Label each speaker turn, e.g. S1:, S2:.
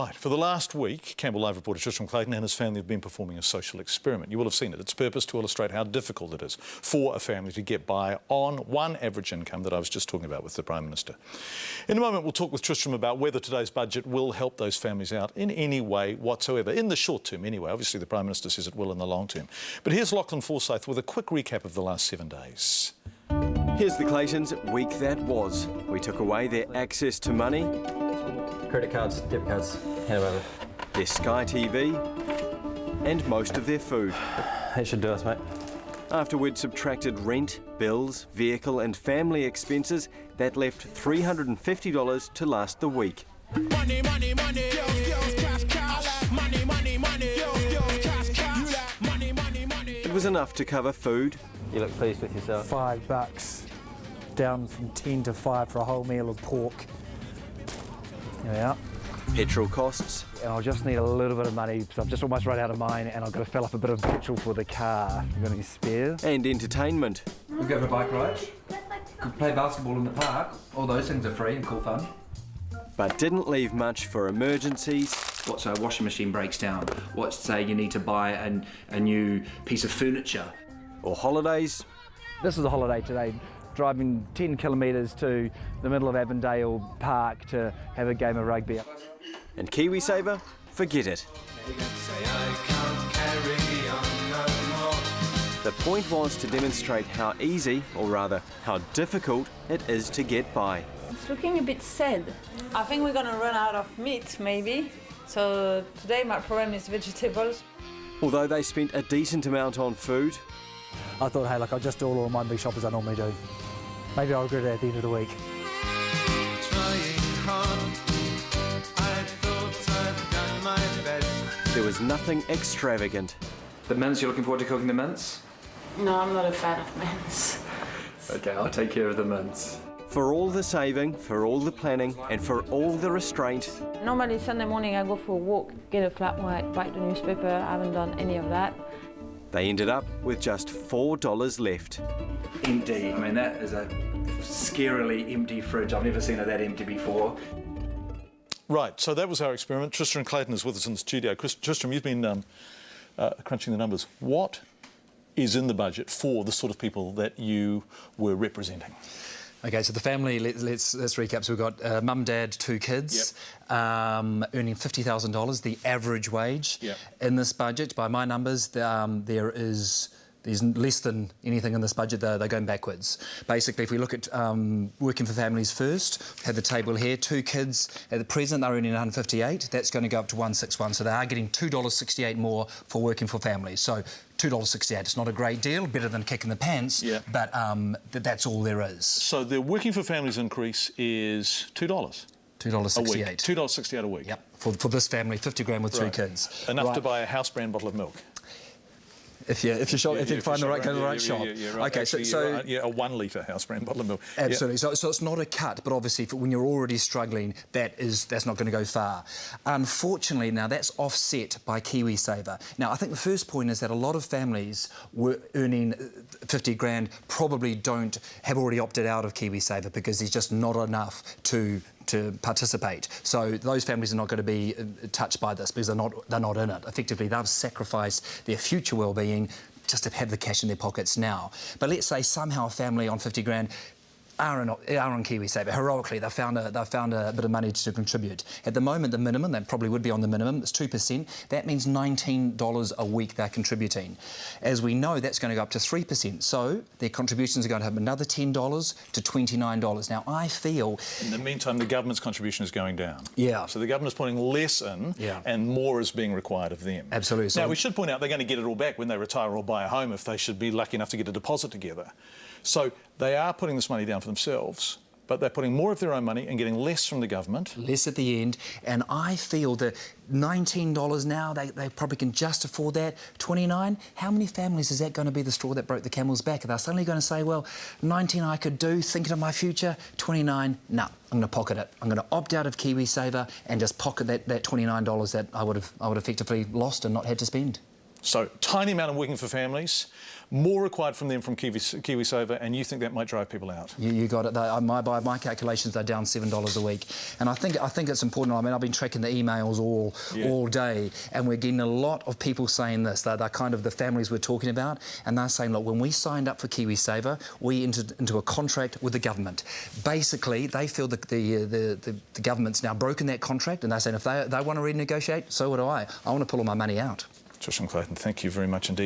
S1: Right, for the last week, Campbell Live reporter Tristram Clayton and his family have been performing a social experiment. You will have seen it. Its purpose to illustrate how difficult it is for a family to get by on one average income that I was just talking about with the Prime Minister. In a moment, we'll talk with Tristram about whether today's budget will help those families out in any way whatsoever, in the short term anyway. Obviously, the Prime Minister says it will in the long term. But here's Lachlan Forsyth with a quick recap of the last 7 days.
S2: Here's the Claytons' week that was. We took away their access to money,
S3: credit cards, debit cards, hand them over.
S2: their Sky TV, and most of their food.
S3: That should do us, mate.
S2: After we'd subtracted rent, bills, vehicle and family expenses, that left $350 to last the week.
S4: Money, money, money, girls, girls, cash, cash. Money, money, money, girls, girls, cash, cash. Money, money, money.
S2: It was enough to cover food,
S3: You look pleased with yourself.
S5: $5, down from 10 to 5 for a whole meal of pork. There we are.
S2: petrol costs,
S5: And I'll just need a little bit of money because I've just almost run out of mine and I've got to fill up a bit of petrol for the car. I've got any spare?
S2: and entertainment.
S6: We go for a bike ride, could play basketball in the park. All those things are free and cool fun.
S2: But didn't leave much for emergencies,
S7: What's a washing machine breaks down? What's, say, you need to buy a new piece of furniture?
S2: or holidays.
S5: This is a holiday today. Driving 10 kilometres to the middle of Avondale Park to have a game of rugby.
S2: And KiwiSaver, forget it. The point was to demonstrate how easy, or rather how difficult, it is to get by.
S8: It's looking a bit sad. I think we're gonna run out of meat, maybe. So today my problem is vegetables.
S2: Although they spent a decent amount on food,
S5: I thought, hey, look, I'll just do all of my big shop as I normally do. Maybe I'll regret it at the end of the week.
S2: there was nothing extravagant.
S7: The mince, you're looking forward to cooking the mince?
S8: No, I'm not a fan of mince.
S7: Okay, I'll take care of the mince.
S2: For all the saving, for all the planning, and for all the restraint,
S8: Normally Sunday morning I go for a walk, get a flat white, bite the newspaper. I haven't done any of that.
S2: they ended up with just $4 left.
S7: Empty. I mean, that is a scarily empty fridge. I've never seen it that empty before.
S1: Right, so that was our experiment. Tristram Clayton is with us in the studio. Tristram, you've been crunching the numbers. What is in the budget for the sort of people that you were representing?
S6: Okay, so the family, let's recap. So we've got mum, dad, 2 kids, earning $50,000, the average wage.
S1: Yep.
S6: In this budget, by my numbers, there's less than anything in this budget. They're going backwards. Basically, if we look at working for families first, have the table here, 2 kids. At the present, they're earning $158. That's going to go up to $161. So they are getting $2.68 more for working for families. So $2.68. It's not a great deal, better than kicking the pants, but that's all there is.
S1: So the working for families increase is $2
S6: $2.68.
S1: a week. $2.68 a week.
S6: Yep. For this family, 50 grand with 2 kids.
S1: Enough to buy a house brand bottle of milk.
S6: If you find the right shop.
S1: Yeah, right.
S6: Okay,
S1: actually,
S6: so
S1: right. Yeah, a 1 litre house brand bottle of milk.
S6: absolutely. So it's not a cut, but obviously when you're already struggling, that's not going to go far. Unfortunately, now that's offset by KiwiSaver. Now I think the first point is that a lot of families were earning 50 grand probably have already opted out of KiwiSaver because there's just not enough to participate. So those families are not going to be touched by this because they're not in it. Effectively, they've sacrificed their future well-being just to have the cash in their pockets now. But let's say somehow a family on 50 grand are on KiwiSaver. Heroically, they found a bit of money to contribute. At the moment, the minimum, they probably would be on the minimum, it's 2%. That means $19 a week they're contributing. As we know, that's going to go up to 3%. So their contributions are going to have another $10 to $29. Now, I feel...
S1: In the meantime, the government's contribution is going down.
S6: Yeah.
S1: So the government's putting less in and more is being required of them.
S6: Absolutely.
S1: Now, we should point out they're going to get it all back when they retire or buy a home if they should be lucky enough to get a deposit together. So they are putting this money down for themselves, but they're putting more of their own money and getting less from the government.
S6: Less at the end, and I feel that $19 now, they probably can just afford that. $29, how many families is that going to be the straw that broke the camel's back? Are they suddenly going to say, well, 19 I could do, thinking of my future, 29, no, I'm going to pocket it. I'm going to opt out of KiwiSaver and just pocket that $29 that I would have effectively lost and not had to spend.
S1: So, tiny amount of working for families, more required from them from KiwiSaver, and you think that might drive people out?
S6: You got it. By my calculations, they're down $7 a week, and I think it's important. I mean, I've been tracking the emails all day, and we're getting a lot of people saying this. They're kind of the families we're talking about, and they're saying, look, when we signed up for KiwiSaver, we entered into a contract with the government. Basically, they feel that the government's now broken that contract, and they're saying if they want to renegotiate, so would I. I want to pull all my money out.
S1: Josh and Clayton, thank you very much indeed.